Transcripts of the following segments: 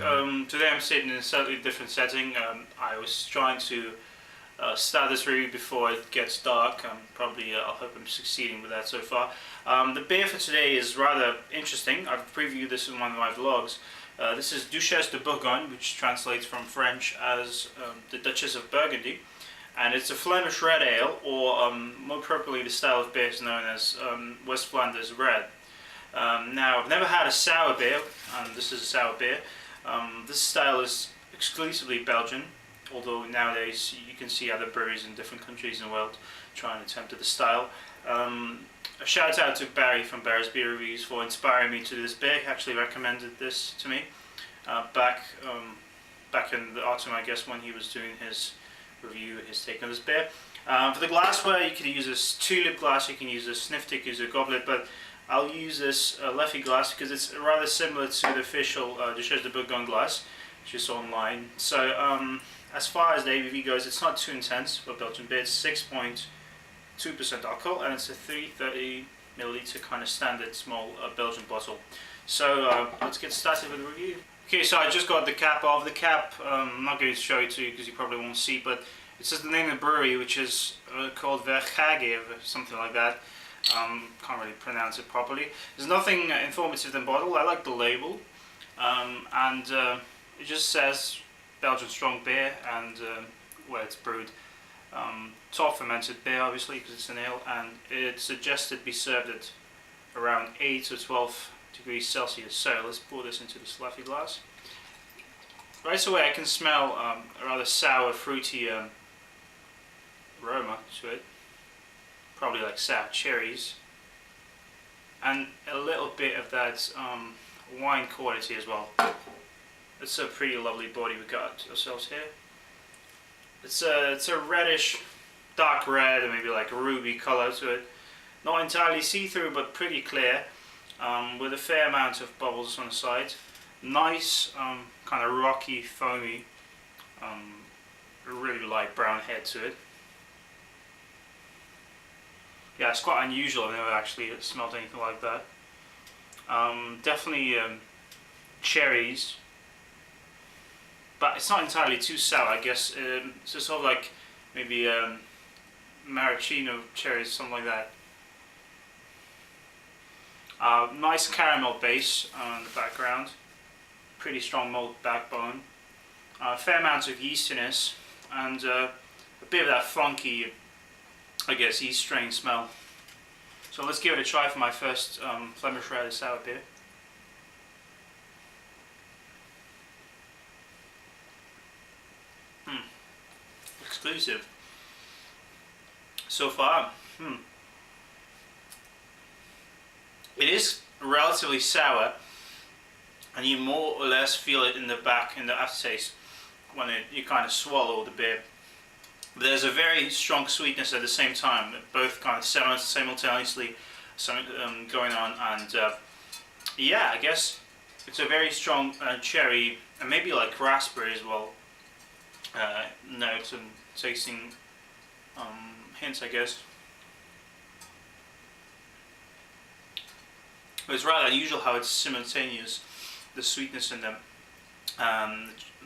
today I'm sitting in a slightly different setting. I was trying to start this review before it gets dark. I hope I'm succeeding with that so far. The beer for today is rather interesting. I've previewed this in one of my vlogs. This is Duchesse de Bourgogne, which translates from French as the Duchess of Burgundy. And it's a Flemish red ale, or more appropriately the style of beer is known as West Flanders red. Now, I've never had a sour beer, and this is a sour beer. This style is exclusively Belgian, although nowadays you can see other breweries in different countries in the world trying to attempt the style. A shout out to Barry from Barry's Beer Reviews for inspiring me to do this beer. He actually recommended this to me back in the autumn, I guess, when he was doing his review, his take on this beer. For the glassware, you can use this tulip glass, you can use a sniff stick, use a goblet, but I'll use this Leffy glass because it's rather similar to the official Duchesse de Bourgogne glass, which is online. So as far as the ABV goes, it's not too intense for Belgian beer. It's 6.2% alcohol, and it's a 330 milliliter kind of standard small Belgian bottle. So let's get started with the review. Okay, so I just got the cap off. The cap, I'm not going to show it to you because you probably won't see, but it says the name of the brewery, which is called Vergage or something like that. Can't really pronounce it properly. There's nothing informative in the bottle. I like the label, and it just says Belgian strong beer and where it's brewed. Top fermented beer, obviously, because it's an ale, and it suggested be served at around 8 to 12 degrees Celsius. So let's pour this into this Leffy glass. Right away, I can smell a rather sour, fruity aroma to it. Probably like sour cherries, and a little bit of that wine quality as well. It's a pretty lovely body we got ourselves here. It's a reddish, dark red, and maybe like a ruby color to it. Not entirely see-through, but pretty clear, with a fair amount of bubbles on the side. Nice, kind of rocky, foamy, really light brown head to it. Yeah, it's quite unusual. I've never actually smelled anything like that. Definitely cherries, but it's not entirely too sour. I guess it's sort of like maybe maraschino cherries, something like that. Nice caramel base on the background. Pretty strong malt backbone. Fair amount of yeastiness, and a bit of that funky, I guess, yeast strain smell. So let's give it a try for my first Flemish red sour beer. Exclusive. So far, it is relatively sour, and you more or less feel it in the back, in the aftertaste, when you kind of swallow the beer. There's a very strong sweetness at the same time, both kind of simultaneously going on, and yeah, I guess it's a very strong cherry, and maybe like raspberry as well, notes and tasting hints, I guess. But it's rather unusual how it's simultaneous, the sweetness and the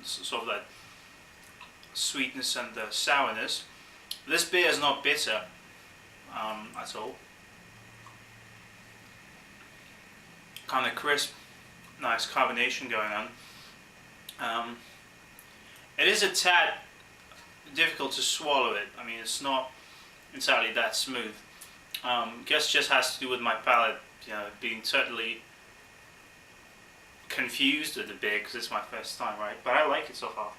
sort of that sweetness and the sourness. This beer is not bitter at all. Kind of crisp, nice carbonation going on. It is a tad difficult to swallow it. I mean, it's not entirely that smooth. Guess just has to do with my palate, you know, being totally confused with the beer because it's my first time, right? But I like it so far.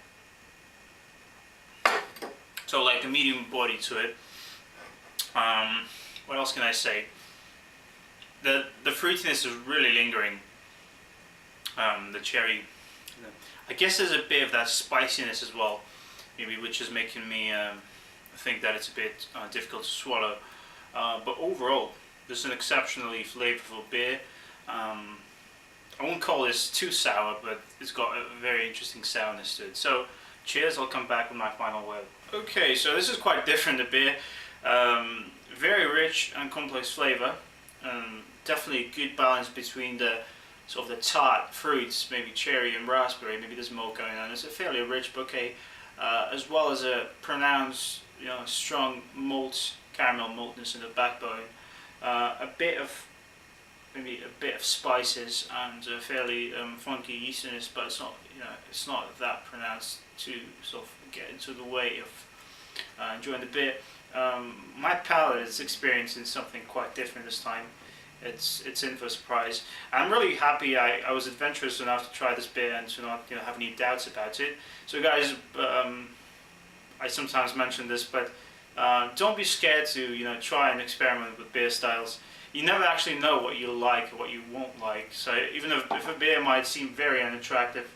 So like a medium body to it. What else can I say? The fruitiness is really lingering. The cherry. I guess there's a bit of that spiciness as well, maybe, which is making me think that it's a bit difficult to swallow. But overall, this is an exceptionally flavorful beer. I won't call this too sour, but it's got a very interesting sourness to it. So cheers, I'll come back with my final word. Okay, so this is quite different, the beer. Very rich and complex flavour. Definitely a good balance between the sort of the tart fruits, maybe cherry and raspberry, maybe there's more going on. It's a fairly rich bouquet, as well as a pronounced, strong malt, caramel maltness in the backbone, maybe a bit of spices and a fairly funky yeastiness, but it's not that pronounced to sort of get into the way of enjoying the beer. My palate is experiencing something quite different this time. It's in for a surprise. I'm really happy I was adventurous enough to try this beer and to not have any doubts about it. So guys, I sometimes mention this, but don't be scared to try and experiment with beer styles. You never actually know what you like or what you won't like. So even if a beer might seem very unattractive,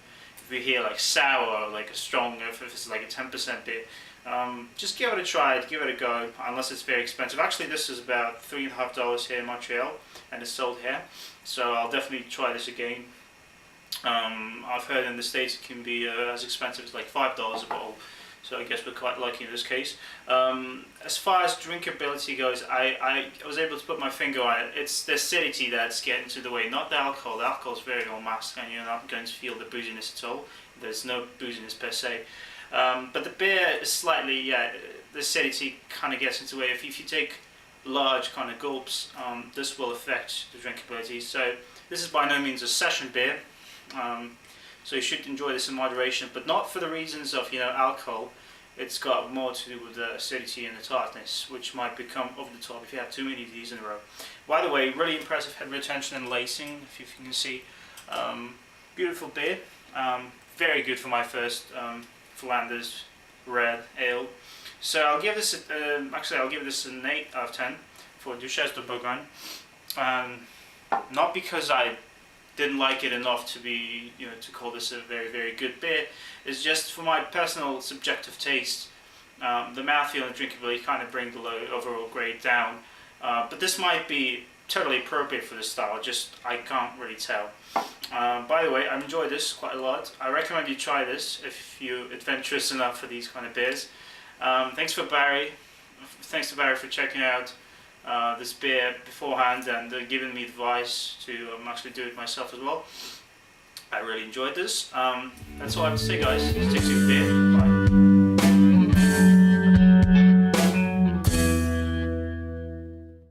if you hear like sour or like a strong, if it's like a 10% beer, just give it a try, give it a go, unless it's very expensive. Actually, this is about $3.50 here in Montreal, and it's sold here. So I'll definitely try this again. I've heard in the States it can be as expensive as like $5 a bottle. So I guess we're quite lucky in this case. As far as drinkability goes, I was able to put my finger on it. It's the acidity that's getting to the way, not the alcohol. The alcohol is very en masse and you're not going to feel the booziness at all. There's no booziness per se. But the beer is slightly, the acidity kind of gets into the way. If you take large kind of gulps, this will affect the drinkability. So this is by no means a session beer. So you should enjoy this in moderation, but not for the reasons of alcohol. It's got more to do with the acidity and the tartness, which might become over the top if you have too many of these in a row. By the way, really impressive head retention and lacing, if you can see. Beautiful beer. Very good for my first Flanders red ale. So I'll give this I'll give this an 8 out of 10 for Duchesse de Bourgogne. Not because I didn't like it enough to be, to call this a very, very good beer. It's just for my personal subjective taste. The mouthfeel and drinkability kind of bring the overall grade down. But this might be totally appropriate for this style, just I can't really tell. By the way, I enjoyed this quite a lot. I recommend you try this if you're adventurous enough for these kind of beers. Thanks to Barry for checking out this beer beforehand and giving me advice to actually do it myself as well. I really enjoyed this. That's all I have to say, guys. Stick to the beer.